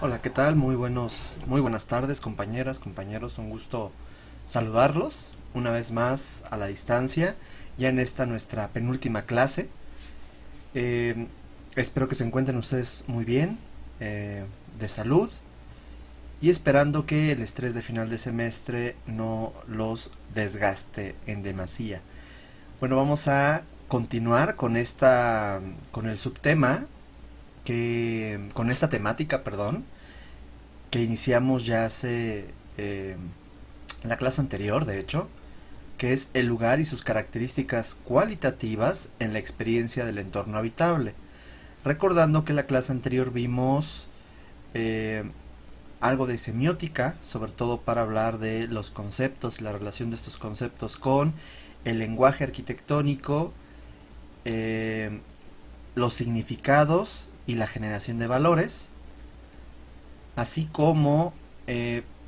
Hola, ¿qué tal? Muy buenas tardes, compañeras, compañeros. Un gusto saludarlos una vez más a la distancia, ya en esta nuestra penúltima clase. Eh, Espero que se encuentren ustedes muy bien, de salud, y esperando que el estrés de final de semestre no los desgaste en demasía. Bueno, vamos a continuar con el subtema con esta temática, perdón, que iniciamos ya hace en la clase anterior, de hecho, que es el lugar y sus características cualitativas en la experiencia del entorno habitable. Recordando que en la clase anterior vimos eh, algo de semiótica, sobre todo para hablar de los conceptos y la relación de estos conceptos con el lenguaje arquitectónico, eh, los significados y la generación de valores, así como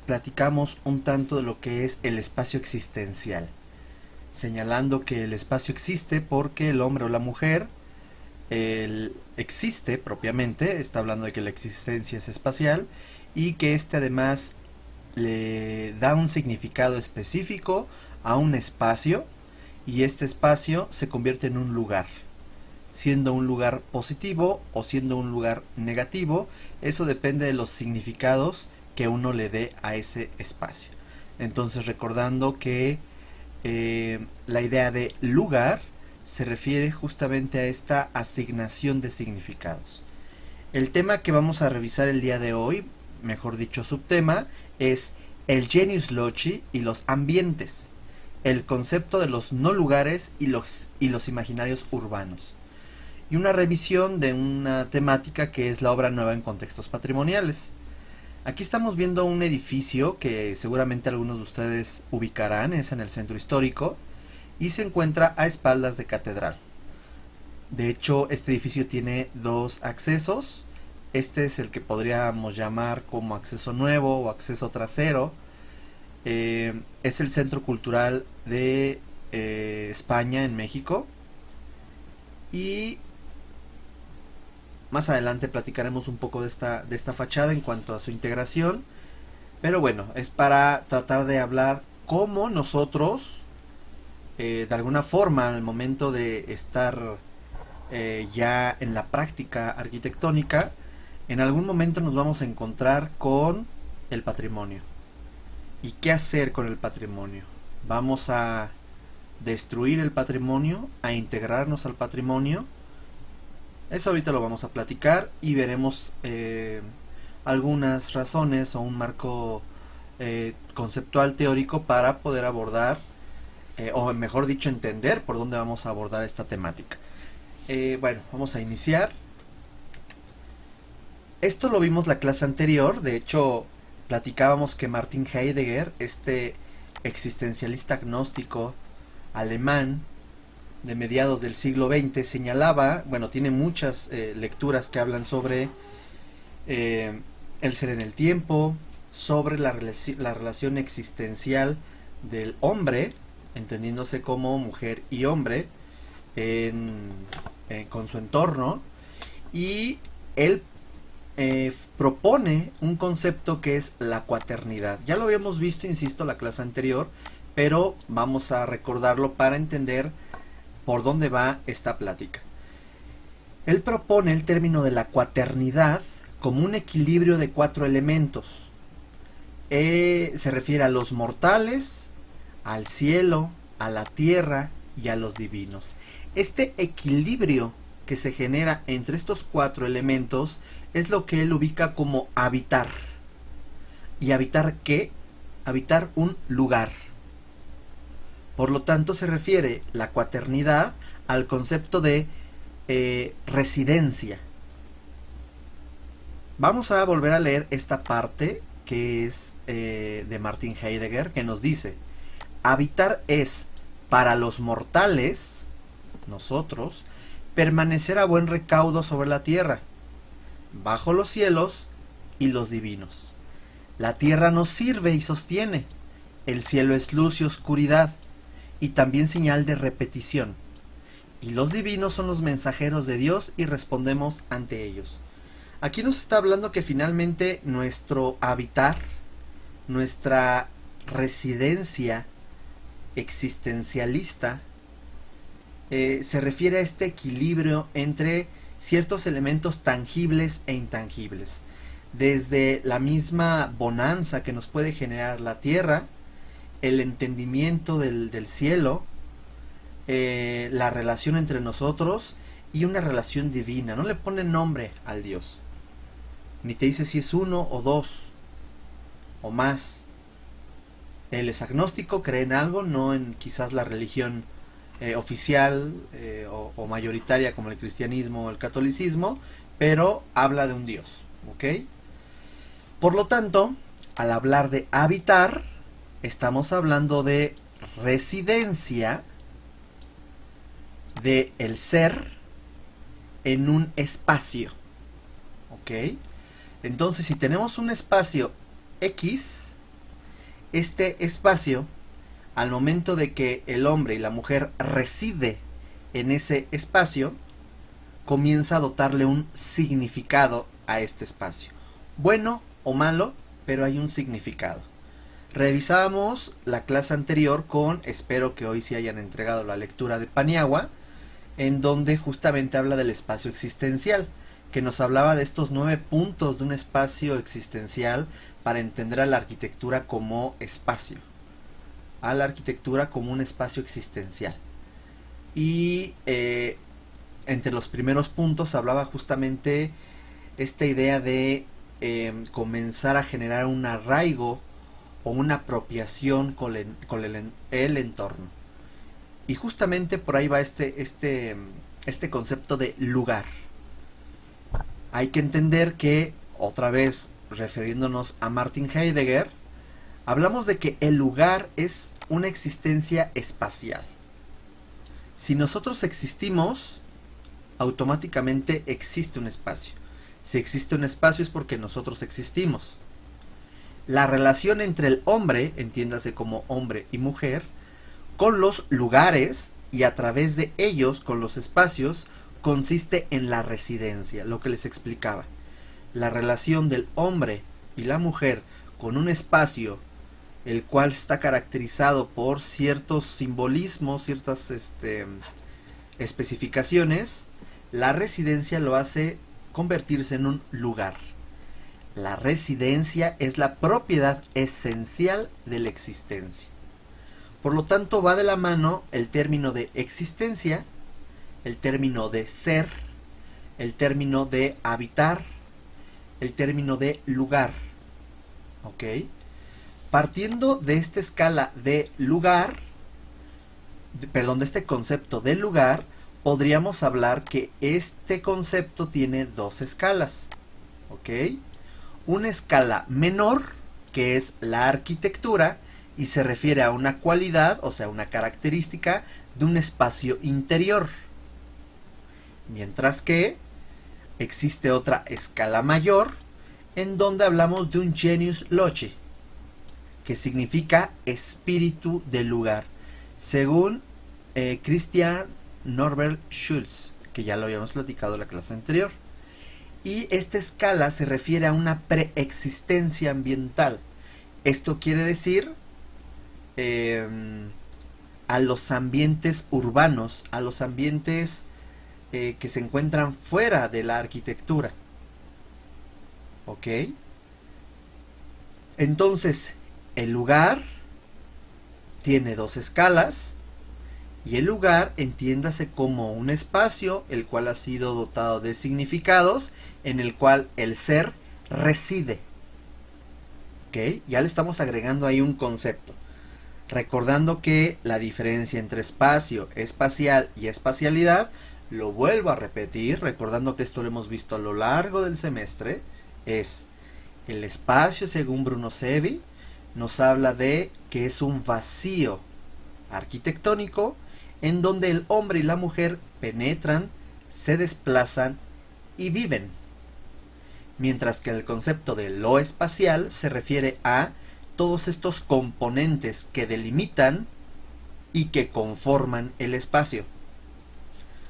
platicamos un tanto de lo que es el espacio existencial, señalando que el espacio existe porque el hombre o la mujer existe propiamente, está hablando de que la existencia es espacial y que este además le da un significado específico a un espacio, y este espacio se convierte en un lugar, siendo un lugar positivo o siendo un lugar negativo. Eso depende de los significados que uno le dé a ese espacio. Entonces, recordando que la idea de lugar se refiere justamente a esta asignación de significados. El tema que vamos a revisar el día de hoy, mejor dicho subtema, es el genius loci y los ambientes, el concepto de los no lugares y los imaginarios urbanos, y una revisión de una temática que es la obra nueva en contextos patrimoniales. Aquí estamos viendo un edificio que seguramente algunos de ustedes ubicarán, es en el centro histórico y se encuentra a espaldas de catedral. De hecho, este edificio tiene dos accesos. Este es el que podríamos llamar como acceso nuevo o acceso trasero. Es el Centro Cultural de España en México. Y más adelante platicaremos un poco de esta fachada en cuanto a su integración. Pero bueno, es para tratar de hablar cómo nosotros, de alguna forma, al momento de estar ya en la práctica arquitectónica, en algún momento nos vamos a encontrar con el patrimonio. ¿Y qué hacer con el patrimonio? Vamos a destruir el patrimonio, a integrarnos al patrimonio. Eso ahorita lo vamos a platicar y veremos algunas razones o un marco conceptual teórico para poder abordar, o mejor dicho, entender por dónde vamos a abordar esta temática. Bueno, vamos a iniciar. Esto lo vimos la clase anterior, de hecho platicábamos que Martin Heidegger, este existencialista agnóstico alemán de mediados del siglo XX, señalaba, bueno, tiene muchas lecturas que hablan sobre el ser en el tiempo, sobre la relación existencial del hombre, entendiéndose como mujer y hombre, con su entorno, y él propone un concepto que es la cuaternidad. Ya lo habíamos visto, insisto, la clase anterior, pero vamos a recordarlo para entender por dónde va esta plática. Él propone el término de la cuaternidad como un equilibrio de cuatro elementos. Se refiere a los mortales, al cielo, a la tierra y a los divinos. Este equilibrio que se genera entre estos cuatro elementos es lo que él ubica como habitar. ¿Y habitar qué? Habitar un lugar. Por lo tanto, se refiere la cuaternidad al concepto de residencia. Vamos a volver a leer esta parte que es de Martin Heidegger, que nos dice: habitar es, para los mortales, nosotros, permanecer a buen recaudo sobre la tierra, bajo los cielos y los divinos. La tierra nos sirve y sostiene, el cielo es luz y oscuridad, y también señal de repetición, y los divinos son los mensajeros de Dios y respondemos ante ellos. Aquí nos está hablando que finalmente nuestro habitar, nuestra residencia existencialista, se refiere a este equilibrio entre ciertos elementos tangibles e intangibles. Desde la misma bonanza que nos puede generar la tierra, el entendimiento del cielo, la relación entre nosotros y una relación divina. No le pone nombre al Dios, ni te dice si es uno o dos o más. Él es agnóstico, cree en algo, no en quizás la religión oficial o mayoritaria como el cristianismo o el catolicismo, pero habla de un Dios, ¿ok? Por lo tanto, al hablar de habitar, estamos hablando de residencia de el ser en un espacio, ¿ok? Entonces, si tenemos un espacio X, este espacio, al momento de que el hombre y la mujer reside en ese espacio, comienza a dotarle un significado a este espacio. Bueno o malo, pero hay un significado. Revisamos la clase anterior con, espero que hoy sí hayan entregado la lectura de Paniagua, en donde justamente habla del espacio existencial, que nos hablaba de estos 9 puntos de un espacio existencial para entender a la arquitectura como espacio, a la arquitectura como un espacio existencial. Y entre los primeros puntos hablaba justamente esta idea de comenzar a generar un arraigo o una apropiación con el entorno. Y justamente por ahí va este concepto de lugar. Hay que entender que, otra vez refiriéndonos a Martin Heidegger, hablamos de que el lugar es una existencia espacial. Si nosotros existimos, automáticamente existe un espacio. Si existe un espacio es porque nosotros existimos. La relación entre el hombre, entiéndase como hombre y mujer, con los lugares y a través de ellos con los espacios, consiste en la residencia, lo que les explicaba. La relación del hombre y la mujer con un espacio, el cual está caracterizado por ciertos simbolismos, ciertas especificaciones, la residencia lo hace convertirse en un lugar. La residencia es la propiedad esencial de la existencia. Por lo tanto, va de la mano el término de existencia, el término de ser, el término de habitar, el término de lugar. ¿Ok? Partiendo de esta escala de lugar, de este concepto de lugar, podríamos hablar que este concepto tiene dos escalas. ¿Ok? Una escala menor, que es la arquitectura, y se refiere a una cualidad, o sea, una característica de un espacio interior. Mientras que existe otra escala mayor, en donde hablamos de un genius loci, que significa espíritu del lugar, según Christian Norbert Schulz, que ya lo habíamos platicado en la clase anterior. Y esta escala se refiere a una preexistencia ambiental. Esto quiere decir a los ambientes urbanos, a los ambientes que se encuentran fuera de la arquitectura. ¿Ok? Entonces, el lugar tiene dos escalas, y el lugar entiéndase como un espacio el cual ha sido dotado de significados, en el cual el ser reside. ¿Ok? Ya le estamos agregando ahí un concepto. Recordando que la diferencia entre espacio, espacial y espacialidad, lo vuelvo a repetir, recordando que esto lo hemos visto a lo largo del semestre, es el espacio, según Bruno Sevi, nos habla de que es un vacío arquitectónico en donde el hombre y la mujer penetran, se desplazan y viven. Mientras que el concepto de lo espacial se refiere a todos estos componentes que delimitan y que conforman el espacio,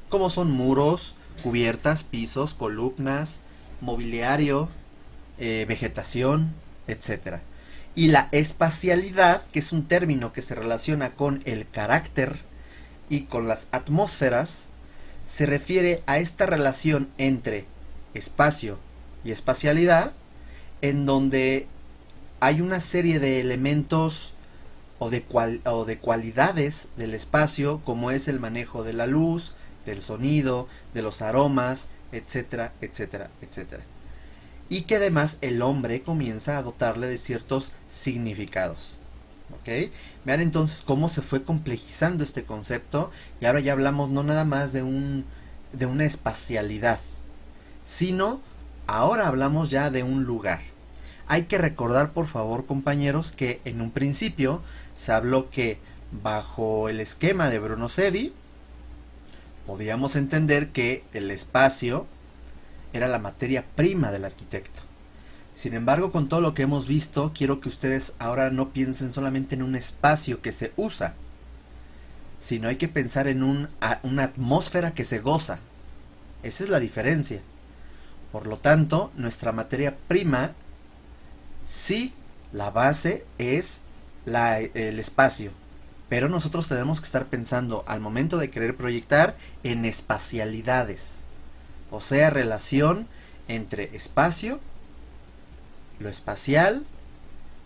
como son muros, cubiertas, pisos, columnas, mobiliario, vegetación, etcétera. Y la espacialidad, que es un término que se relaciona con el carácter y con las atmósferas, se refiere a esta relación entre espacio y espacialidad, en donde hay una serie de elementos o de cualidades del espacio, como es el manejo de la luz, del sonido, de los aromas, etcétera, etcétera, etcétera. Y que además el hombre comienza a dotarle de ciertos significados. ¿Ok? Vean entonces cómo se fue complejizando este concepto, y ahora ya hablamos no nada más de una espacialidad, sino ahora hablamos ya de un lugar. Hay que recordar, por favor, compañeros, que en un principio se habló que bajo el esquema de Bruno Sevi podíamos entender que el espacio era la materia prima del arquitecto. Sin embargo, con todo lo que hemos visto, quiero que ustedes ahora no piensen solamente en un espacio que se usa, sino hay que pensar en una atmósfera que se goza. Esa es la diferencia. Por lo tanto, nuestra materia prima, sí, la base es el espacio, pero nosotros tenemos que estar pensando al momento de querer proyectar en espacialidades, o sea, relación entre espacio, lo espacial,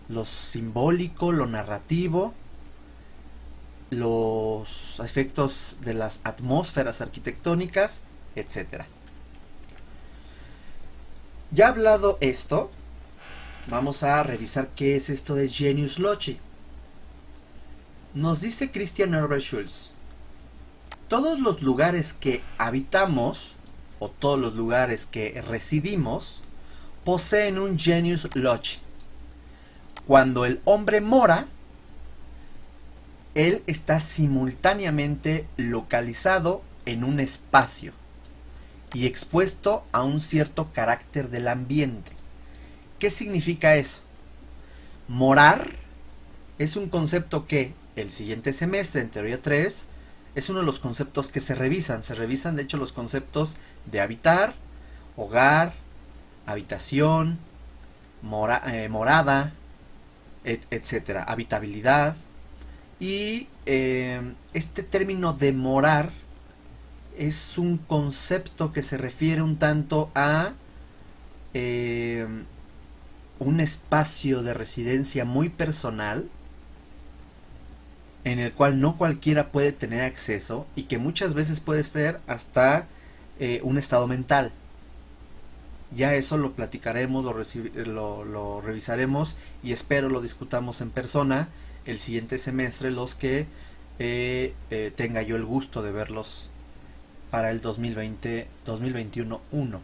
lo simbólico, lo narrativo, los efectos de las atmósferas arquitectónicas, etc. Ya hablado esto, vamos a revisar qué es esto de Genius Loci. Nos dice Christian Herbert Schulz: todos los lugares que habitamos, o todos los lugares que residimos, poseen un Genius Loci. Cuando el hombre mora, él está simultáneamente localizado en un espacio y expuesto a un cierto carácter del ambiente. ¿Qué significa eso? Morar es un concepto que el siguiente semestre, en teoría 3, es uno de los conceptos que se revisan. Se revisan, de hecho, los conceptos de habitar, hogar, habitación, morada, etcétera, habitabilidad. Y este término de morar es un concepto que se refiere un tanto a un espacio de residencia muy personal, en el cual no cualquiera puede tener acceso, y que muchas veces puede ser hasta un estado mental. Ya eso lo platicaremos, lo revisaremos, y espero lo discutamos en persona el siguiente semestre, los que tenga yo el gusto de verlos para el 2021-1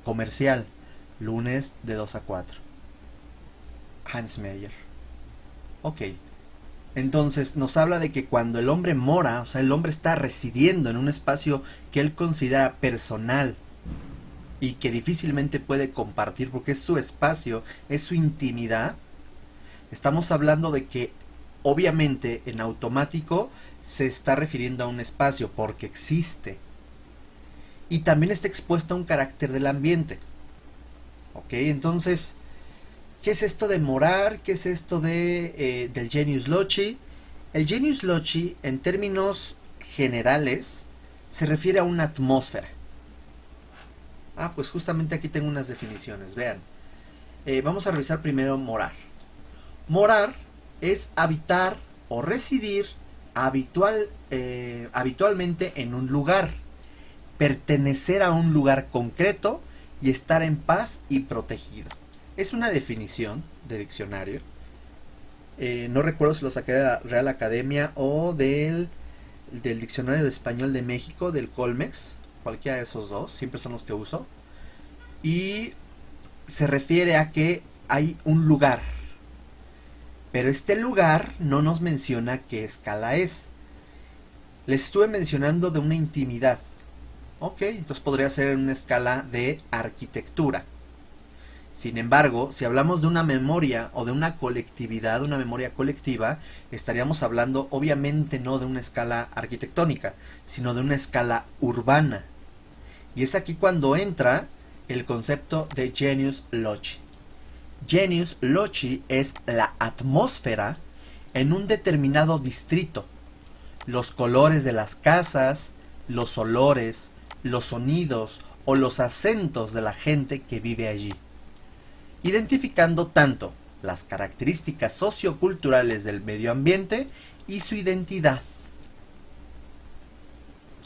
comercial, lunes de 2 a 4. Hans Meyer. Ok, entonces nos habla de que cuando el hombre mora, o sea, el hombre está residiendo en un espacio que él considera personal y que difícilmente puede compartir porque es su espacio, es su intimidad. Estamos hablando de que obviamente en automático se está refiriendo a un espacio porque existe, y también está expuesto a un carácter del ambiente. Ok, entonces, ¿qué es esto de morar? ¿Qué es esto del Genius Loci? El Genius Loci, en términos generales, se refiere a una atmósfera. Pues justamente aquí tengo unas definiciones, vean. Vamos a revisar primero morar. Morar es habitar o residir habitualmente en un lugar, pertenecer a un lugar concreto y estar en paz y protegido. Es una definición de diccionario. No recuerdo si lo saqué de la Real Academia o del Diccionario de Español de México, del Colmex. Cualquiera de esos dos, siempre son los que uso. Y se refiere a que hay un lugar, pero este lugar no nos menciona qué escala es. Les estuve mencionando de una intimidad. Ok, entonces podría ser en una escala de arquitectura. Sin embargo, si hablamos de una memoria o de una colectividad, una memoria colectiva, estaríamos hablando obviamente no de una escala arquitectónica, sino de una escala urbana. Y es aquí cuando entra el concepto de genius loci. Genius loci es la atmósfera en un determinado distrito, los colores de las casas, los olores, los sonidos o los acentos de la gente que vive allí, identificando tanto las características socioculturales del medio ambiente y su identidad.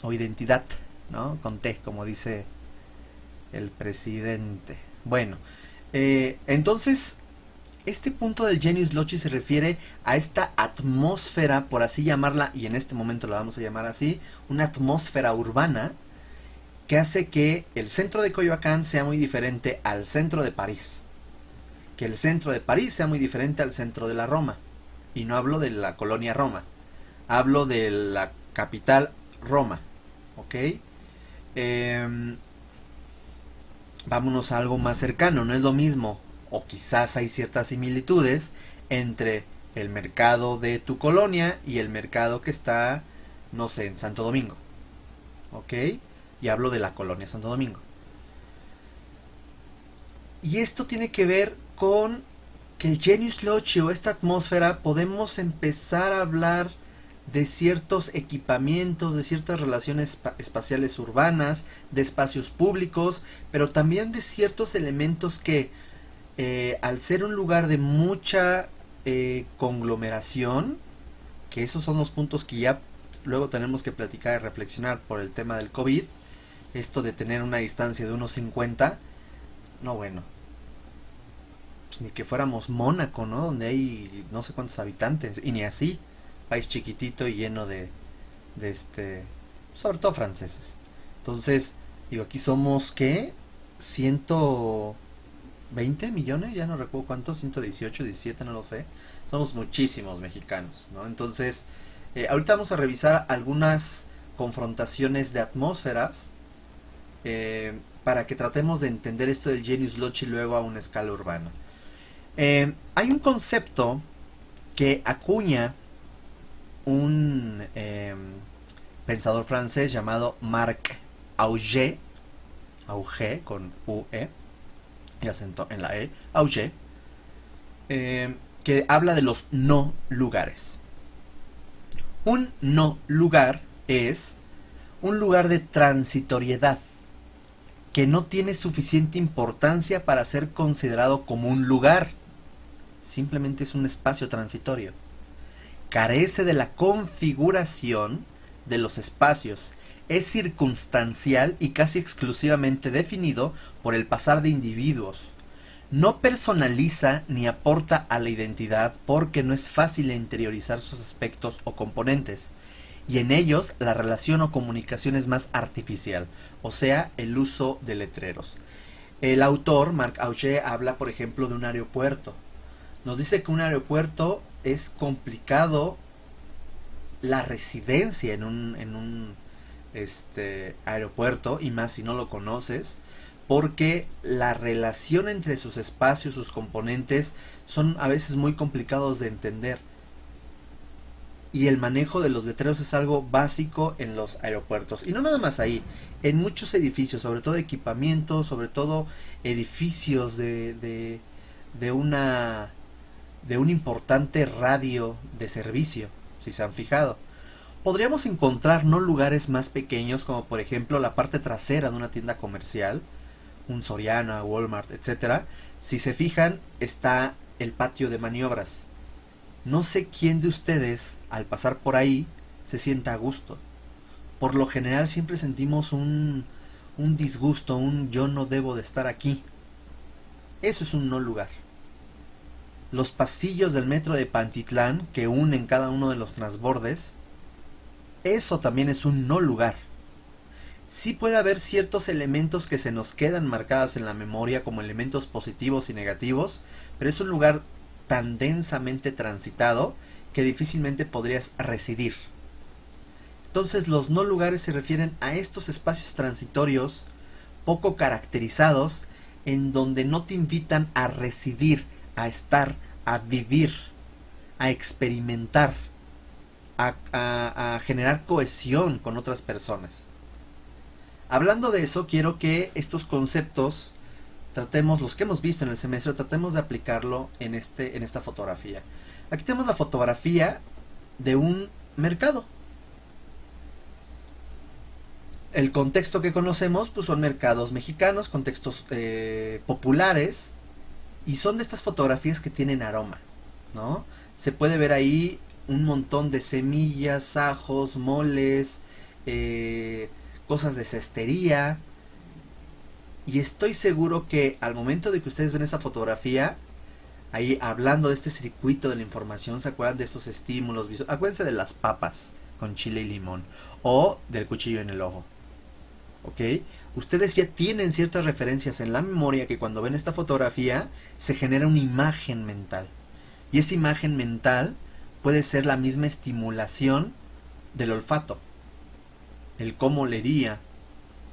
O identidad, ¿no? Con T, como dice el presidente. Bueno, entonces, este punto del genius loci se refiere a esta atmósfera, por así llamarla, y en este momento la vamos a llamar así, una atmósfera urbana que hace que el centro de Coyoacán sea muy diferente al centro de París, que el centro de París sea muy diferente al centro de la Roma. Y no hablo de la colonia Roma, hablo de la capital Roma, ¿ok? Vámonos a algo más cercano, no es lo mismo, o quizás hay ciertas similitudes entre el mercado de tu colonia y el mercado que está, no sé, en Santo Domingo, ¿ok? Y hablo de la colonia Santo Domingo. Y esto tiene que ver con que el genius loci o esta atmósfera podemos empezar a hablar de ciertos equipamientos, de ciertas relaciones espaciales urbanas, de espacios públicos, pero también de ciertos elementos que al ser un lugar de mucha conglomeración, que esos son los puntos que ya luego tenemos que platicar y reflexionar por el tema del COVID, esto de tener una distancia de unos 50, no bueno, pues ni que fuéramos Mónaco, ¿no? Donde hay no sé cuántos habitantes, y ni así, país chiquitito y lleno de sobre todo franceses. Entonces, digo, aquí somos, ¿qué? 120 millones, ya no recuerdo cuántos, 118, 17, no lo sé. Somos muchísimos mexicanos, ¿no? Entonces, ahorita vamos a revisar algunas confrontaciones de atmósferas para que tratemos de entender esto del genius loci luego a una escala urbana. Hay un concepto que acuña un pensador francés llamado Marc Augé, Augé con UE y acento en la E, Augé, que habla de los no lugares. Un no lugar es un lugar de transitoriedad que no tiene suficiente importancia para ser considerado como un lugar, simplemente es un espacio transitorio. Carece de la configuración de los espacios, es circunstancial y casi exclusivamente definido por el pasar de individuos. No personaliza ni aporta a la identidad porque no es fácil interiorizar sus aspectos o componentes, y en ellos la relación o comunicación es más artificial, o sea, el uso de letreros. El autor, Marc Augé, habla, por ejemplo, de un aeropuerto. Nos dice que un aeropuerto es complicado la residencia en un aeropuerto, y más si no lo conoces, porque la relación entre sus espacios, sus componentes, son a veces muy complicados de entender. Y el manejo de los letreros es algo básico en los aeropuertos. Y no nada más ahí, en muchos edificios, sobre todo equipamientos, sobre todo edificios de una de un importante radio de servicio, si se han fijado. Podríamos encontrar no lugares más pequeños, como por ejemplo la parte trasera de una tienda comercial, un Soriana, Walmart, etcétera. Si se fijan, está el patio de maniobras. No sé quién de ustedes, al pasar por ahí, se sienta a gusto. Por lo general siempre sentimos un disgusto, un yo no debo de estar aquí. Eso es un no lugar. Los pasillos del metro de Pantitlán que unen cada uno de los transbordes, eso también es un no lugar. Sí puede haber ciertos elementos que se nos quedan marcadas en la memoria como elementos positivos y negativos, pero es un lugar tan densamente transitado que difícilmente podrías residir. Entonces los no lugares se refieren a estos espacios transitorios poco caracterizados en donde no te invitan a residir, a estar, a vivir, a experimentar, a generar cohesión con otras personas. Hablando de eso, quiero que estos conceptos tratemos, los que hemos visto en el semestre, tratemos de aplicarlo en esta fotografía. Aquí tenemos la fotografía de un mercado. El contexto que conocemos pues son mercados mexicanos, contextos populares, y son de estas fotografías que tienen aroma, ¿no? Se puede ver ahí un montón de semillas, ajos, moles, cosas de cestería, y estoy seguro que al momento de que ustedes ven esta fotografía, ahí hablando de este circuito de la información, se acuerdan de estos estímulos visuales. Acuérdense de las papas con chile y limón, o del cuchillo en el ojo. ¿Ok? Ustedes ya tienen ciertas referencias en la memoria que cuando ven esta fotografía se genera una imagen mental. Y esa imagen mental puede ser la misma estimulación del olfato. El cómo olería.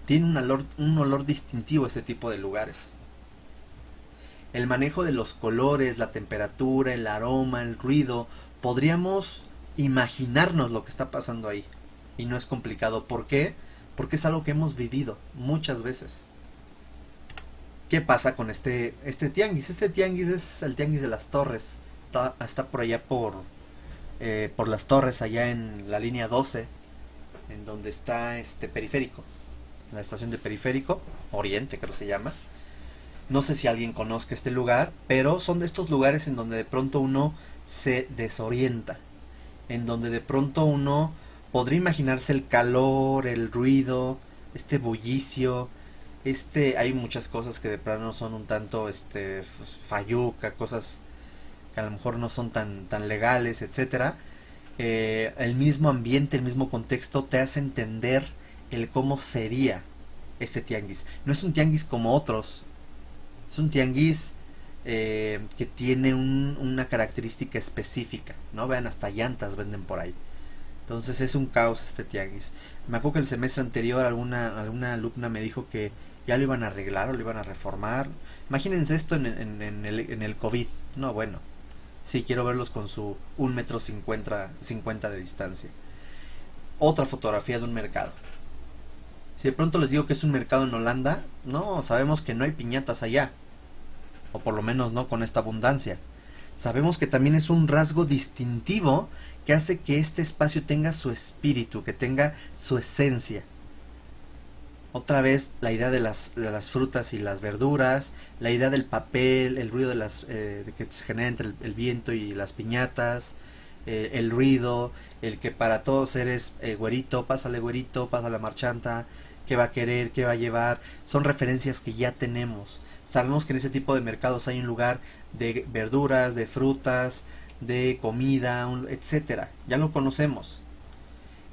Tiene un olor distintivo este tipo de lugares. El manejo de los colores, la temperatura, el aroma, el ruido, podríamos imaginarnos lo que está pasando ahí. Y no es complicado. ¿Por qué? Porque es algo que hemos vivido muchas veces. ¿Qué pasa con este tianguis? Este tianguis es el tianguis de las Torres. Está por allá por las Torres, allá en la línea 12, en donde está este periférico. La estación de periférico, Oriente creo que se llama. No sé si alguien conozca este lugar, pero son de estos lugares en donde de pronto uno se desorienta. En donde de pronto uno podría imaginarse el calor, el ruido, este bullicio, hay muchas cosas que de plano son un tanto fayuca, cosas que a lo mejor no son tan legales, etcétera. El mismo ambiente, el mismo contexto te hace entender el cómo sería este tianguis. No es un tianguis como otros, es un tianguis que tiene una característica específica, ¿no? Vean, hasta llantas venden por ahí. Entonces es un caos este tianguis. Me acuerdo que el semestre anterior alguna alumna me dijo que ya lo iban a arreglar o lo iban a reformar. Imagínense esto en el COVID. No, bueno. Sí, quiero verlos con su 1,50 m de distancia. Otra fotografía de un mercado. Si de pronto les digo que es un mercado en Holanda, no, sabemos que no hay piñatas allá. O por lo menos no con esta abundancia. Sabemos que también es un rasgo distintivo que hace que este espacio tenga su espíritu, que tenga su esencia. Otra vez la idea de las frutas y las verduras, la idea del papel, el ruido de que se genera entre el viento y las piñatas, el ruido, el que para todos eres güerito, pásale marchanta, qué va a querer, qué va a llevar, son referencias que ya tenemos. Sabemos que en ese tipo de mercados hay un lugar de verduras, de frutas, de comida, etcétera. Ya lo conocemos.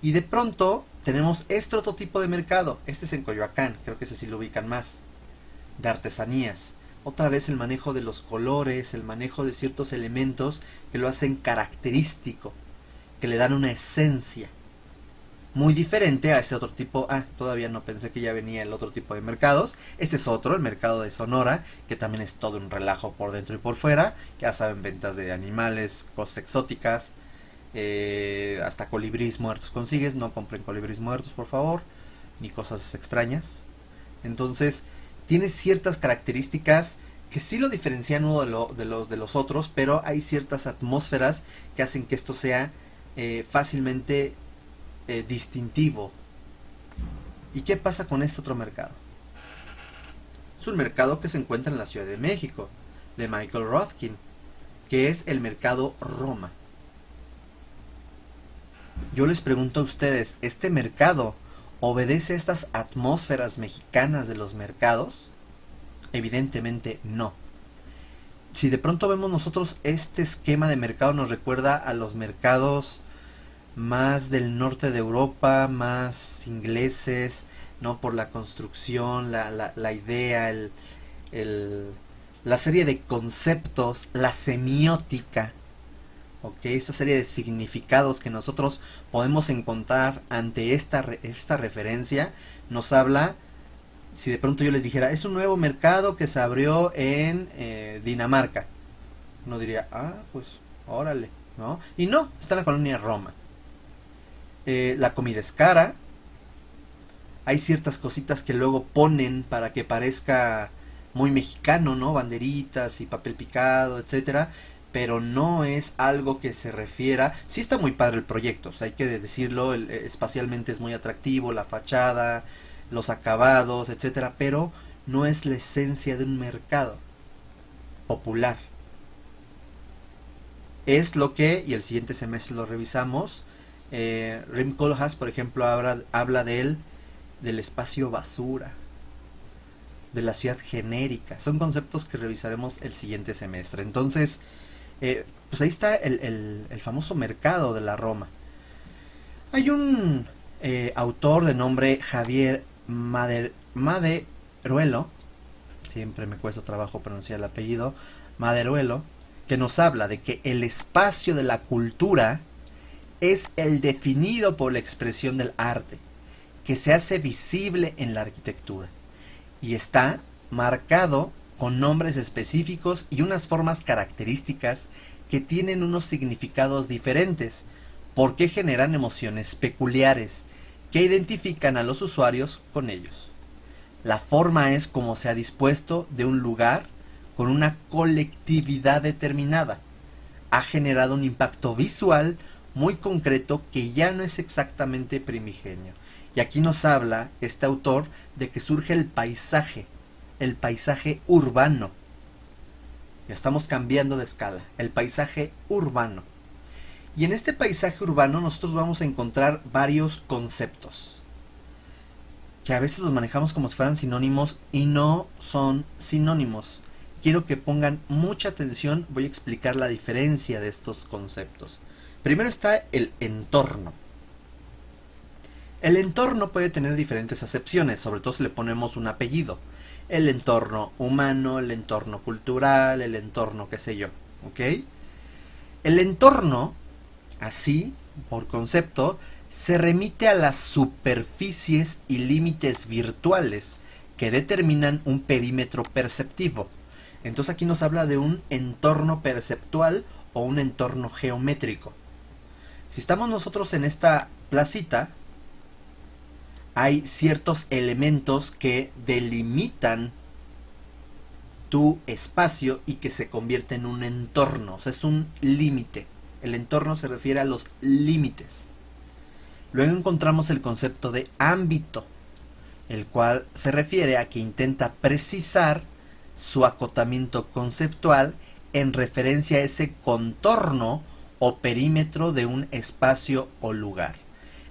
Y de pronto tenemos este otro tipo de mercado. Este es en Coyoacán, creo que ese sí lo ubican más. De artesanías. Otra vez el manejo de los colores, el manejo de ciertos elementos que lo hacen característico, que le dan una esencia. Muy diferente a este otro tipo. Todavía no pensé que ya venía el otro tipo de mercados. Este es otro, el mercado de Sonora, que también es todo un relajo por dentro y por fuera. Ya saben, ventas de animales, cosas exóticas, hasta colibrís muertos consigues. No compren colibrís muertos, por favor, ni cosas extrañas. Entonces, tiene ciertas características que sí lo diferencian uno de los otros, pero hay ciertas atmósferas que hacen que esto sea fácilmente distintivo. ¿Y qué pasa con este otro mercado? Es un mercado que se encuentra en la Ciudad de México, de Michael Rothkin, que es el mercado Roma. Yo les pregunto a ustedes, ¿este mercado obedece a estas atmósferas mexicanas de los mercados? Evidentemente no. Si de pronto vemos nosotros este esquema de mercado, nos recuerda a los mercados más del norte de Europa, más ingleses, ¿no? Por la construcción, la idea, la serie de conceptos, la semiótica, ¿ok? Esta serie de significados que nosotros podemos encontrar ante esta referencia, nos habla. Si de pronto yo les dijera, es un nuevo mercado que se abrió en Dinamarca, uno diría, pues órale, ¿no? Y no, está en la colonia Roma. La comida es cara, Hay ciertas cositas que luego ponen para que parezca muy mexicano, ¿no? Banderitas y papel picado, etcétera, pero no es algo que se refiera. Sí está muy padre el proyecto, o sea, hay que decirlo, espacialmente es muy atractivo, la fachada, los acabados, etcétera, pero no es la esencia de un mercado popular. Es lo que, y el siguiente semestre lo revisamos, Rim Koolhaas, por ejemplo, habla de él, del espacio basura, de la ciudad genérica. Son conceptos que revisaremos el siguiente semestre. Entonces, pues ahí está el famoso mercado de la Roma. Hay un autor de nombre Javier Maderuelo, siempre me cuesta trabajo pronunciar el apellido, Maderuelo, que nos habla de que el espacio de la cultura es el definido por la expresión del arte, que se hace visible en la arquitectura, y está marcado con nombres específicos y unas formas características que tienen unos significados diferentes, porque generan emociones peculiares que identifican a los usuarios con ellos. La forma es como se ha dispuesto de un lugar con una colectividad determinada. Ha generado un impacto visual muy concreto que ya no es exactamente primigenio. Y aquí nos habla este autor de que surge el paisaje urbano. Ya estamos cambiando de escala, el paisaje urbano. Y en este paisaje urbano nosotros vamos a encontrar varios conceptos, que a veces los manejamos como si fueran sinónimos y no son sinónimos. Quiero que pongan mucha atención, voy a explicar la diferencia de estos conceptos. Primero está el entorno. El entorno puede tener diferentes acepciones, sobre todo si le ponemos un apellido. El entorno humano, el entorno cultural, el entorno qué sé yo, ¿ok? El entorno, así, por concepto, se remite a las superficies y límites virtuales que determinan un perímetro perceptivo. Entonces aquí nos habla de un entorno perceptual o un entorno geométrico. Si estamos nosotros en esta placita, hay ciertos elementos que delimitan tu espacio y que se convierte en un entorno, o sea, es un límite. El entorno se refiere a los límites. Luego encontramos el concepto de ámbito, el cual se refiere a que intenta precisar su acotamiento conceptual en referencia a ese contorno o perímetro de un espacio o lugar.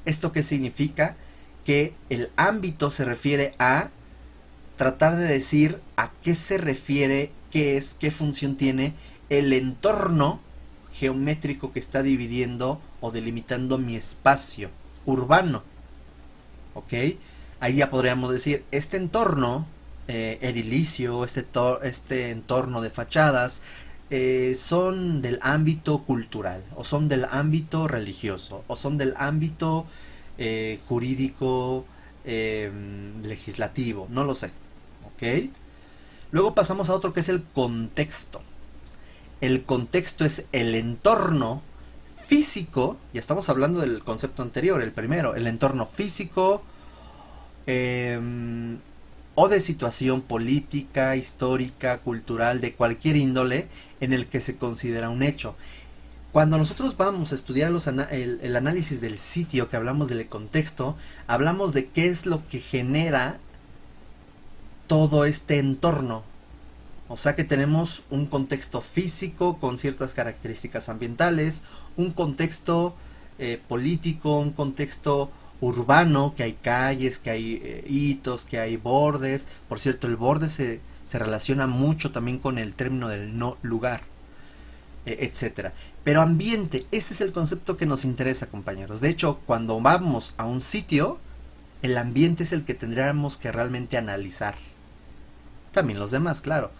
¿Esto qué significa? Que el ámbito se refiere a tratar de decir a qué se refiere, qué es, qué función tiene el entorno geométrico que está dividiendo o delimitando mi espacio urbano. ¿Ok? Ahí ya podríamos decir, este entorno edilicio, este entorno de fachadas, son del ámbito cultural, o son del ámbito religioso, o son del ámbito jurídico, legislativo, no lo sé. ¿Ok? Luego pasamos a otro que es el contexto. El contexto es el entorno físico, ya estamos hablando del concepto anterior, el primero, el entorno físico o de situación política, histórica, cultural, de cualquier índole en el que se considera un hecho. Cuando nosotros vamos a estudiar el análisis del sitio, que hablamos del contexto, hablamos de qué es lo que genera todo este entorno. O sea que tenemos un contexto físico con ciertas características ambientales, un contexto político, un contexto urbano, que hay calles, que hay hitos, que hay bordes. Por cierto, el borde se relaciona mucho también con el término del no lugar, etcétera. Pero ambiente, este es el concepto que nos interesa, compañeros. De hecho, cuando vamos a un sitio, el ambiente es el que tendríamos que realmente analizar. También los demás, claro.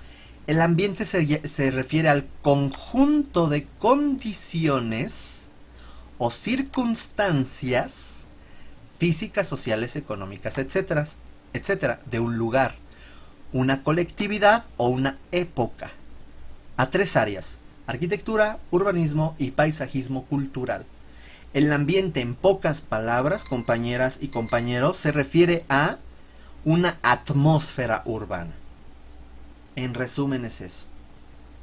El ambiente se refiere al conjunto de condiciones o circunstancias físicas, sociales, económicas, etcétera, etcétera, de un lugar, una colectividad o una época, a tres áreas: arquitectura, urbanismo y paisajismo cultural. El ambiente, en pocas palabras, compañeras y compañeros, se refiere a una atmósfera urbana. En resumen es eso.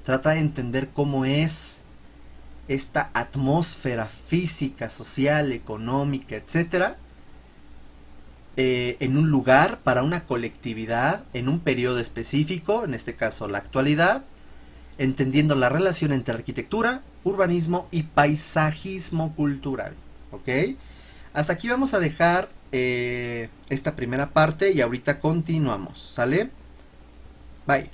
Trata de entender cómo es esta atmósfera física, social, económica, etcétera, en un lugar, para una colectividad, en un periodo específico, en este caso la actualidad, entendiendo la relación entre arquitectura, urbanismo y paisajismo cultural. ¿Ok? Hasta aquí vamos a dejar esta primera parte y ahorita continuamos. ¿Sale? Bye.